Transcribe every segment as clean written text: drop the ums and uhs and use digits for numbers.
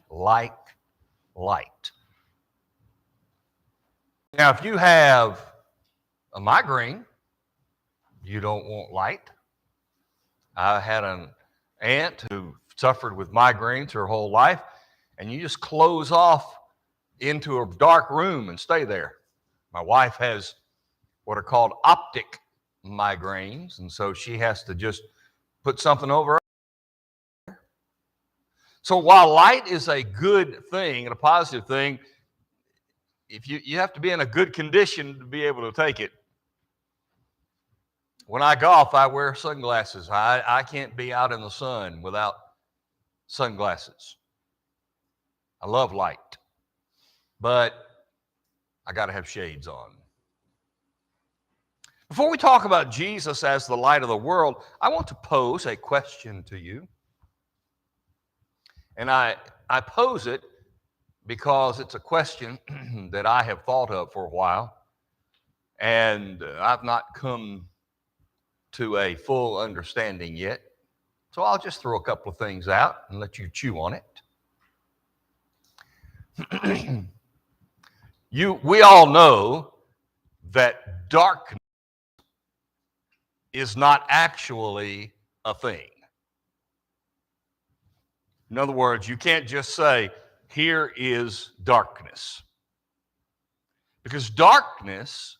like light. Now, if you have a migraine, you don't want light. I had an aunt who suffered with migraines her whole life, and you just close off into a dark room and stay there. My wife has what are called optic migraines, and so she has to just put something over her. So while light is a good thing and a positive thing, if you have to be in a good condition to be able to take it. When I golf, I wear sunglasses. I can't be out in the sun without sunglasses. I love light, but I got to have shades on. Before we talk about Jesus as the light of the world, I want to pose a question to you. And I pose it because it's a question that I have thought of for a while, and I've not come to a full understanding yet. So I'll just throw a couple of things out and let you chew on it. We all know that darkness is not actually a thing. In other words, you can't just say, here is darkness. Because darkness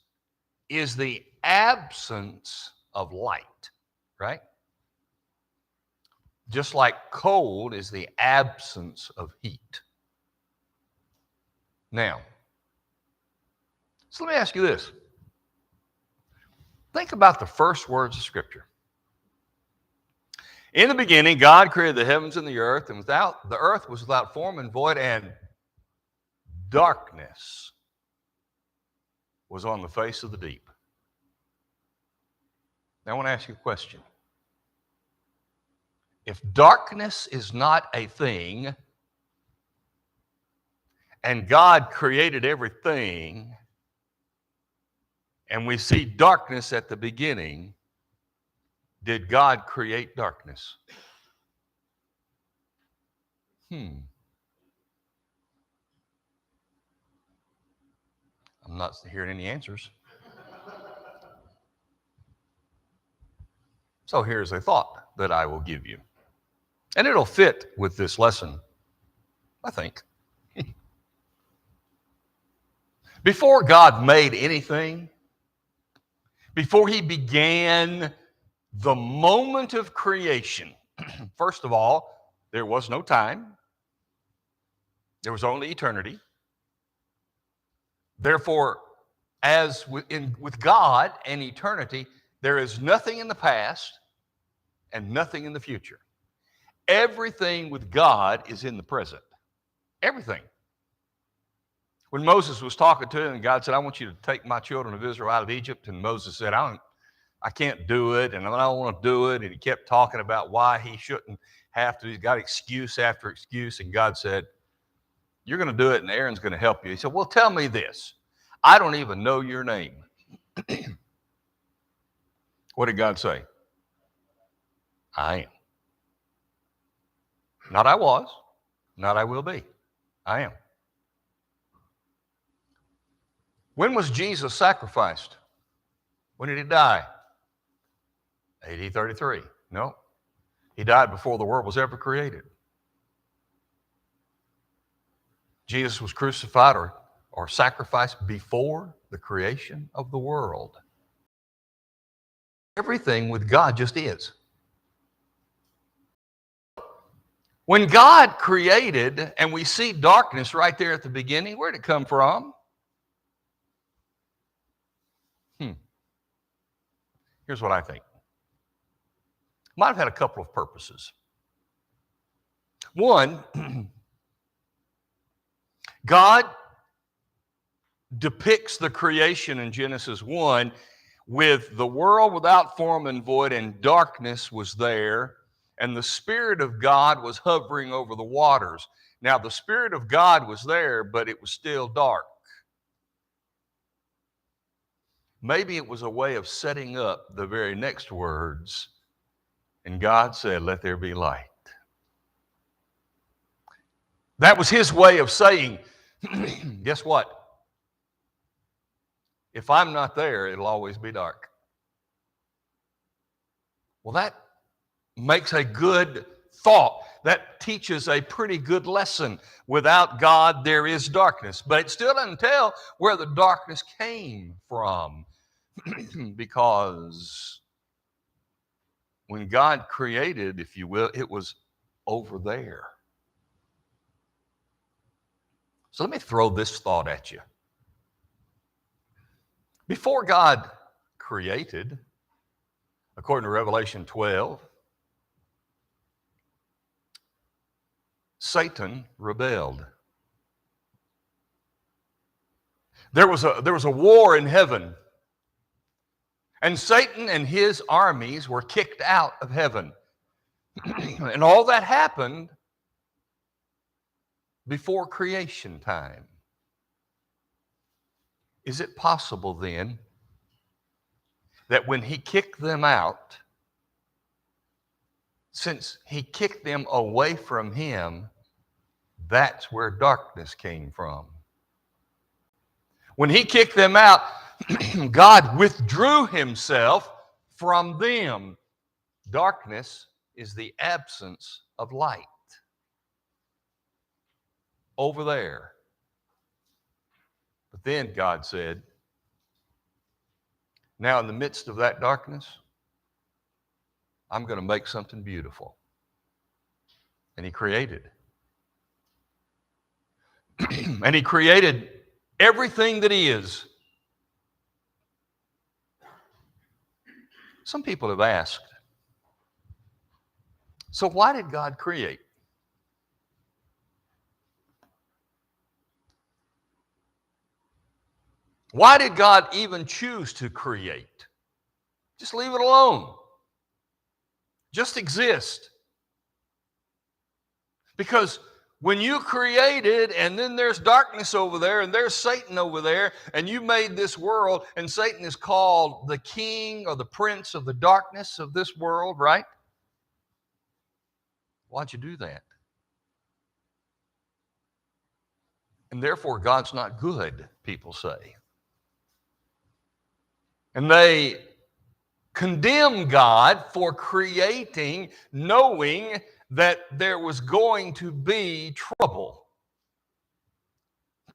is the absence of light, right? Just like cold is the absence of heat. Now, so let me ask you this. Think about the first words of Scripture. In the beginning, God created the heavens and the earth the earth was without form and void, and darkness was on the face of the deep. Now I want to ask you a question. If darkness is not a thing, and God created everything, and we see darkness at the beginning, did God create darkness? I'm not hearing any answers. So here's a thought that I will give you. And it'll fit with this lesson, I think. Before God made anything, before he began the moment of creation, first of all, there was no time. There was only eternity. Therefore, as with God and eternity, there is nothing in the past and nothing in the future. Everything with God is in the present. Everything. When Moses was talking to him, and God said, I want you to take my children of Israel out of Egypt. And Moses said, I can't do it, and I don't want to do it. And he kept talking about why he shouldn't have to. He's got excuse after excuse. And God said, you're going to do it, and Aaron's going to help you. He said, well, tell me this. I don't even know your name. What did God say? I am. Not I was, not I will be. I am. When was Jesus sacrificed? When did he die? AD 33. No. He died before the world was ever created. Jesus was crucified or sacrificed before the creation of the world. Everything with God just is. When God created, and we see darkness right there at the beginning, where did it come from? Here's what I think. Might have had a couple of purposes. One, God depicts the creation in Genesis 1 with the world without form and void, and darkness was there, and the Spirit of God was hovering over the waters. Now, the Spirit of God was there, but it was still dark. Maybe it was a way of setting up the very next words, and God said, let there be light. That was his way of saying, guess what? If I'm not there, it'll always be dark. Well, that makes a good thought. That teaches a pretty good lesson. Without God, there is darkness. But it still doesn't tell where the darkness came from. Because when God created, if you will, it was over there. So let me throw this thought at you. Before God created, according to Revelation 12, Satan rebelled. There was a war in heaven, and Satan and his armies were kicked out of heaven. And all that happened before creation time. Is it possible then that when he kicked them out, since he kicked them away from him, that's where darkness came from? When he kicked them out, God withdrew himself from them. Darkness is the absence of light. Over there. But then God said, now in the midst of that darkness, I'm going to make something beautiful. And he created. And he created everything that is. Some people have asked, so why did God create? Why did God even choose to create? Just leave it alone. Just exist. Because when you created and then there's darkness over there and there's Satan over there and you made this world and Satan is called the king or the prince of the darkness of this world, right? Why'd you do that? And therefore God's not good, people say. And they condemn God for creating, knowing that there was going to be trouble.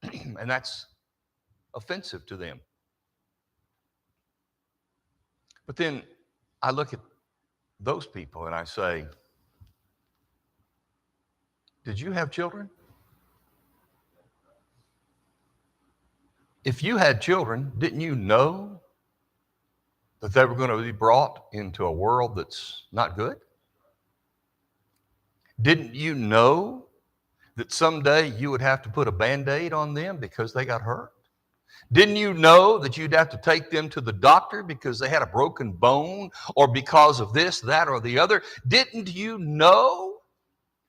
And that's offensive to them. But then I look at those people and I say, did you have children? If you had children, didn't you know that they were going to be brought into a world that's not good? Didn't you know that someday you would have to put a Band-Aid on them because they got hurt? Didn't you know that you'd have to take them to the doctor because they had a broken bone or because of this, that, or the other? Didn't you know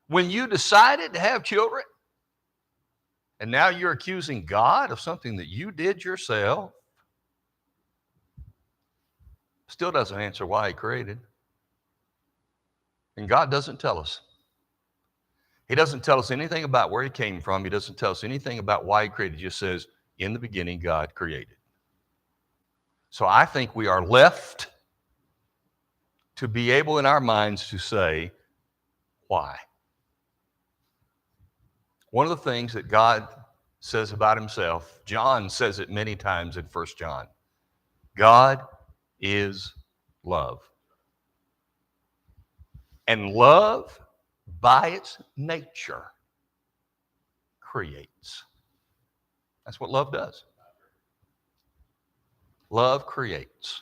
when you decided to have children? And now you're accusing God of something that you did yourself. Still doesn't answer why he created. And God doesn't tell us. He doesn't tell us anything about where he came from. He doesn't tell us anything about why he created. He just says, in the beginning, God created. So I think we are left to be able in our minds to say, why? One of the things that God says about himself, John says it many times in 1 John. God is love. And love, by its nature, creates. That's what love does. Love creates.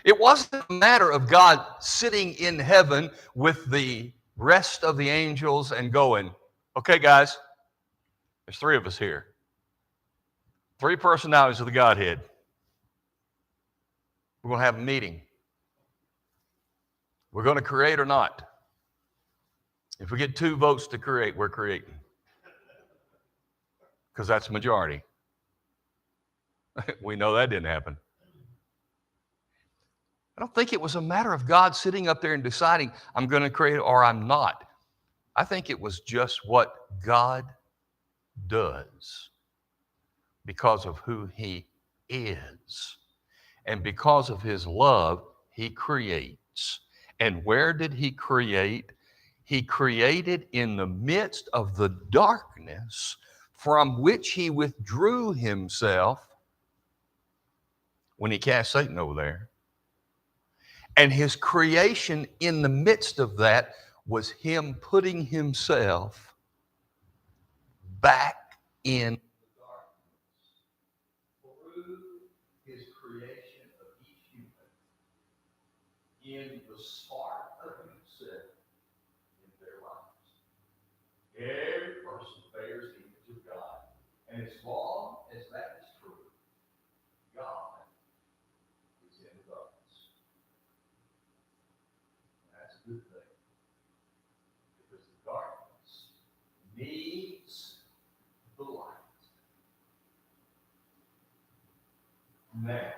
It wasn't a matter of God sitting in heaven with the rest of the angels and going, okay, guys, there's 3 of us here. 3 personalities of the Godhead. We're going to have a meeting. We're going to create or not. If we get 2 votes to create, we're creating. Because that's the majority. We know that didn't happen. I don't think it was a matter of God sitting up there and deciding, I'm going to create or I'm not. I think it was just what God does because of who he is. And because of his love, he creates. And where did he create? He created in the midst of the darkness from which he withdrew himself when he cast Satan over there. And his creation in the midst of that was him putting himself back in through his creation of each human in the spark of himself in their lives. Every person bears the image of God. And as long as that is true, God is in us. That's a good thing. Because the darkness needs the light. Now,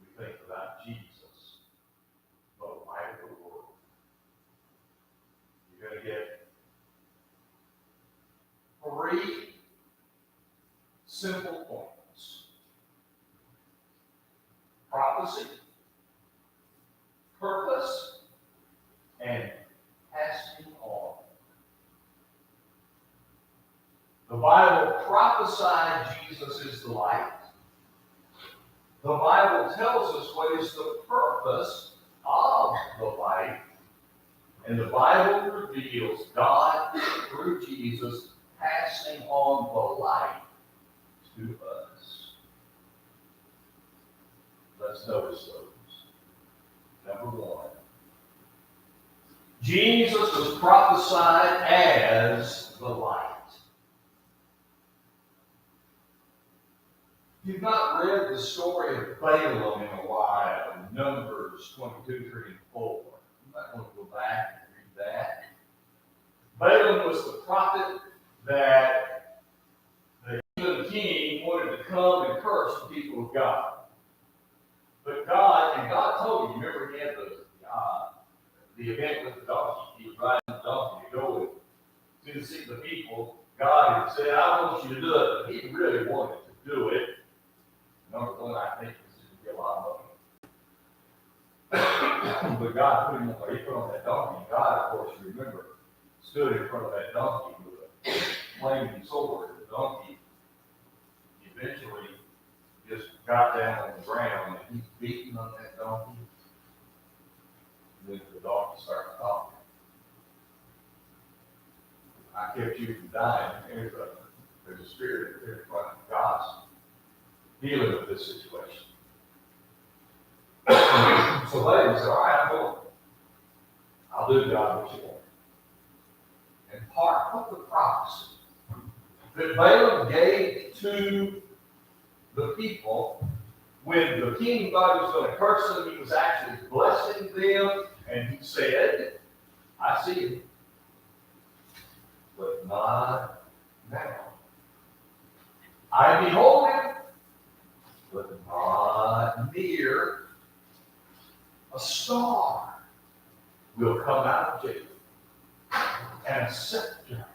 we think about Jesus, the light of the world. You're going to get 3 simple points: prophecy, purpose, and passing on. The Bible prophesied Jesus is the light. The Bible tells us what is the purpose of the light. And the Bible reveals God, through Jesus, passing on the light to us. Let's notice those. Number 1. Jesus was prophesied as the light. You've not read the story of Balaam in a while, in Numbers 22, 3, and 4. You might want to go back and read that. Balaam was the prophet that the heathen king wanted to come and curse the people of God. But God told him, remember he had the event with the donkey. He was riding the donkey to go to see the people. God had said, I want you to do it, but he really wanted to do it. Number 1, I think, is to get a lot of money. But God put him on, he put on that donkey. God, of course, remember, stood in front of that donkey with a flaming sword. The donkey eventually just got down on the ground and he's beating on that donkey. And then the donkey started talking. I kept you from dying. There's a spirit in front of God's dealing with this situation. So Balaam said, all right, I'm going. I'll do God what you want. And part of the prophecy that Balaam gave to the people, when the king thought he was going to curse them, he was actually blessing them, and he said, I see you, but not now. I behold him, but not near. A star will come out of Jacob, and a scepter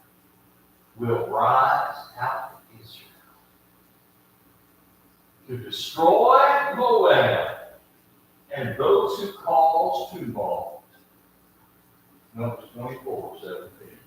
will rise out of Israel to destroy Moab and those who cause tumult. Numbers 24:17.